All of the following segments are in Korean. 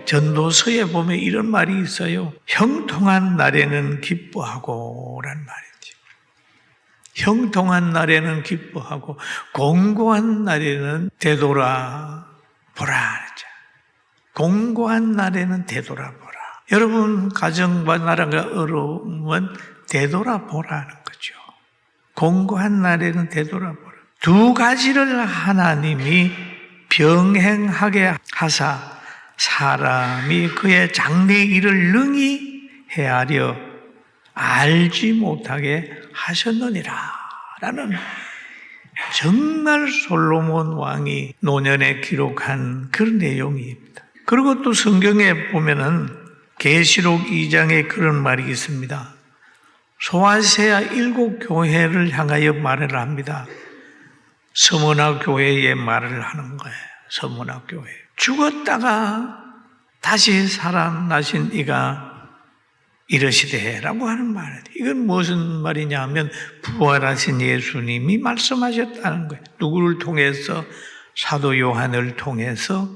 전도서에 보면 이런 말이 있어요. 형통한 날에는 기뻐하고 라는 말이죠. 형통한 날에는 기뻐하고 공고한 날에는 되돌아보라. 공고한 날에는 되돌아보라. 여러분 가정과 나라가 어려우면 되돌아보라는 거죠. 공고한 날에는 되돌아보라. 두 가지를 하나님이 병행하게 하사 사람이 그의 장래 일을 능히 헤아려 알지 못하게 하셨느니라 라는 정말 솔로몬 왕이 노년에 기록한 그런 내용입니다. 그리고 또 성경에 보면은 계시록 2장에 그런 말이 있습니다. 소아시아 7 교회를 향하여 말을 합니다. 서머나 교회에 말을 하는 거예요. 서머나 교회. 죽었다가 다시 살아나신 이가 이러시되 라고 하는 말이에요. 이건 무슨 말이냐 하면 부활하신 예수님이 말씀하셨다는 거예요. 누구를 통해서? 사도 요한을 통해서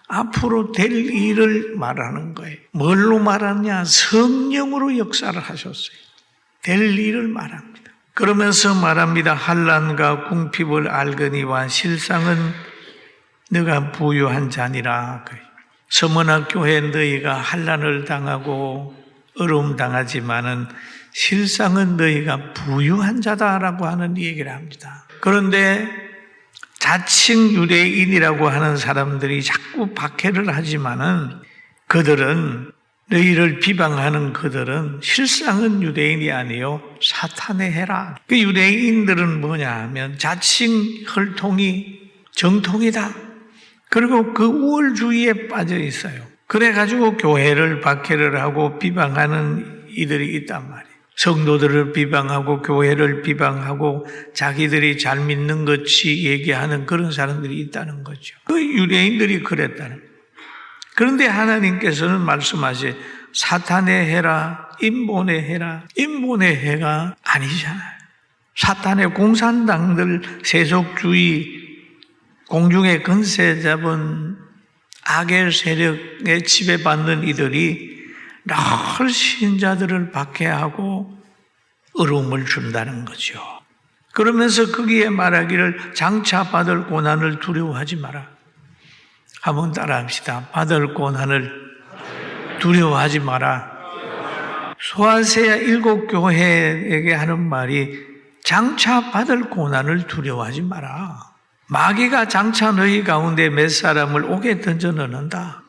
앞으로 될 일을 말하는 거예요. 뭘로 말하냐? 성령으로 역사를 하셨어요. 될 일을 말합니다. 그러면서 말합니다. 환난과 궁핍을 알거니와 실상은 너가 부유한 자니라. 서머나 교회 너희가 환난을 당하고 어려움 당하지만은 실상은 너희가 부유한 자다라고 하는 얘기를 합니다. 그런데 자칭 유대인이라고 하는 사람들이 자꾸 박해를 하지만은 그들은 너희를 비방하는 그들은 실상은 유대인이 아니요 사탄의 해라. 그 유대인들은 뭐냐 하면 자칭 혈통이 정통이다. 그리고 그 우월주의에 빠져 있어요. 그래가지고 교회를 박해를 하고 비방하는 이들이 있단 말이에요. 성도들을 비방하고 교회를 비방하고 자기들이 잘 믿는 것이 얘기하는 그런 사람들이 있다는 거죠. 그 유대인들이 그랬다는 거예요. 그런데 하나님께서는 말씀하시 사탄의 해라, 인본의 해라. 인본의 해가 아니잖아요. 사탄의 공산당들, 세속주의, 공중의 건세 잡은 악의 세력에 지배받는 이들이 늘 신자들을 박해하고 어려움을 준다는 거죠. 그러면서 거기에 말하기를 장차 받을 고난을 두려워하지 마라. 한번 따라합시다. 받을 고난을 두려워하지 마라. 소아시아 7 교회에게 하는 말이 장차 받을 고난을 두려워하지 마라. 마귀가 장차 너희 가운데 몇 사람을 옥에 던져 넣는다.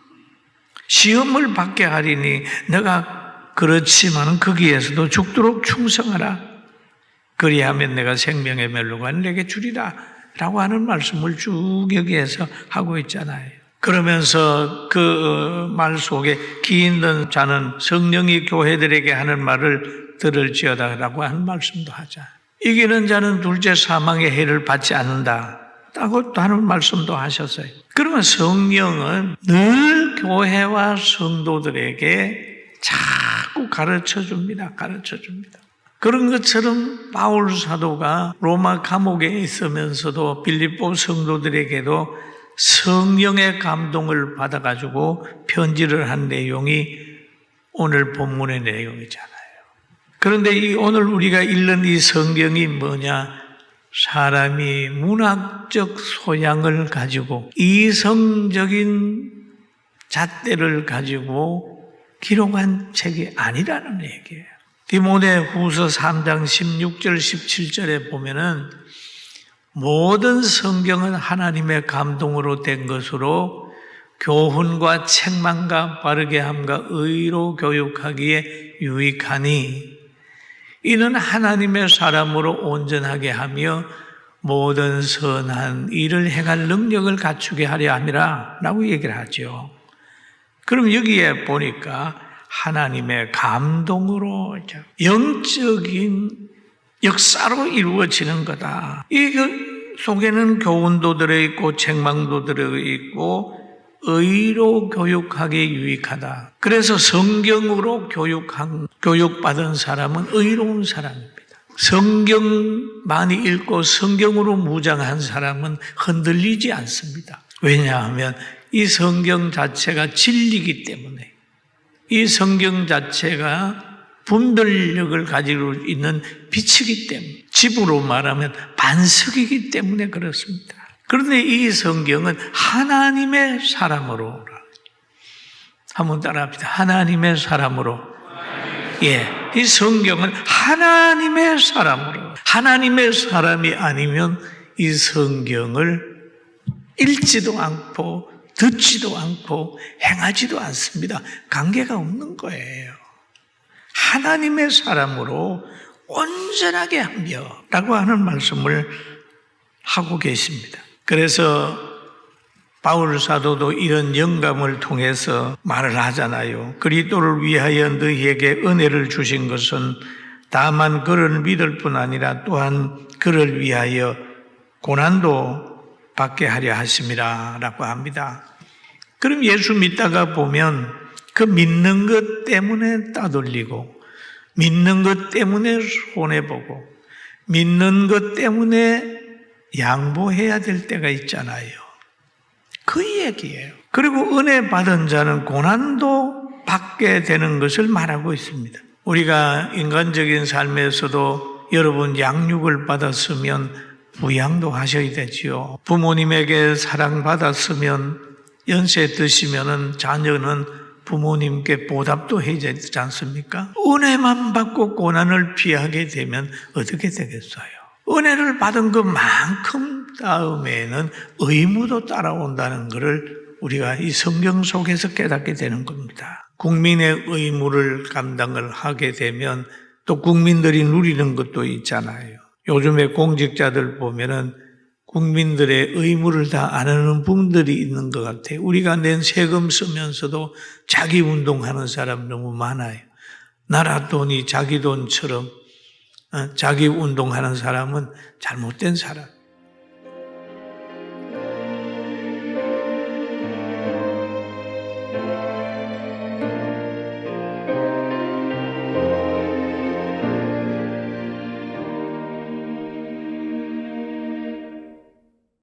시험을 받게 하리니 너가 그렇지만 거기에서도 죽도록 충성하라. 그리하면 내가 생명의 멸류관을 내게 주리라 라고 하는 말씀을 쭉 여기에서 하고 있잖아요. 그러면서 그 말 속에 기 있는 자는 성령이 교회들에게 하는 말을 들을지어다 라고 하는 말씀도 하자. 이기는 자는 둘째 사망의 해를 받지 않는다 라고 하는 말씀도 하셨어요. 그러면 성령은 늘 교회와 성도들에게 자꾸 가르쳐 줍니다. 그런 것처럼 바울 사도가 로마 감옥에 있으면서도 빌립보 성도들에게도 성령의 감동을 받아가지고 편지를 한 내용이 오늘 본문의 내용이잖아요. 그런데 오늘 우리가 읽는 이 성경이 뭐냐? 사람이 문학적 소양을 가지고 이성적인 잣대를 가지고 기록한 책이 아니라는 얘기예요. 디모데후서 3장 16절 17절에 보면은 모든 성경은 하나님의 감동으로 된 것으로 교훈과 책망과 바르게 함과 의로 교육하기에 유익하니 이는 하나님의 사람으로 온전하게 하며 모든 선한 일을 행할 능력을 갖추게 하려 함이라 라고 얘기를 하죠. 그럼 여기에 보니까 하나님의 감동으로 영적인 역사로 이루어지는 거다. 이 속에는 교훈도 들어있고 책망도 들어있고 의로 교육하기에 유익하다. 그래서 성경으로 교육받은 사람은 의로운 사람입니다. 성경 많이 읽고 성경으로 무장한 사람은 흔들리지 않습니다. 왜냐하면 이 성경 자체가 진리이기 때문에, 이 성경 자체가 분별력을 가지고 있는 빛이기 때문에, 집으로 말하면 반석이기 때문에 그렇습니다. 그런데 이 성경은 하나님의 사람으로, 한번 따라합시다. 하나님의 사람으로. 이 성경은 하나님의 사람으로, 하나님의 사람이 아니면 이 성경을 읽지도 않고 듣지도 않고 행하지도 않습니다. 관계가 없는 거예요. 하나님의 사람으로 온전하게 하며 라고 하는 말씀을 하고 계십니다. 그래서 바울 사도도 이런 영감을 통해서 말을 하잖아요. 그리스도를 위하여 너희에게 은혜를 주신 것은 다만 그를 믿을 뿐 아니라 또한 그를 위하여 고난도 받게 하려 하심이라 라고 합니다. 그럼 예수 믿다가 보면 그 믿는 것 때문에 따돌리고, 믿는 것 때문에 손해보고, 믿는 것 때문에 양보해야 될 때가 있잖아요. 그 얘기예요. 그리고 은혜 받은 자는 고난도 받게 되는 것을 말하고 있습니다. 우리가 인간적인 삶에서도 여러분 양육을 받았으면 부양도 하셔야 되지요. 부모님에게 사랑받았으면 연세 드시면은 자녀는 부모님께 보답도 해야 되지 않습니까? 은혜만 받고 고난을 피하게 되면 어떻게 되겠어요? 은혜를 받은 것만큼 다음에는 의무도 따라온다는 것을 우리가 이 성경 속에서 깨닫게 되는 겁니다. 국민의 의무를 감당을 하게 되면 또 국민들이 누리는 것도 있잖아요. 요즘에 공직자들 보면은 국민들의 의무를 다 안 하는 분들이 있는 것 같아요. 우리가 낸 세금 쓰면서도 자기 운동하는 사람 너무 많아요. 나라 돈이 자기 돈처럼 자기 운동하는 사람은 잘못된 사람.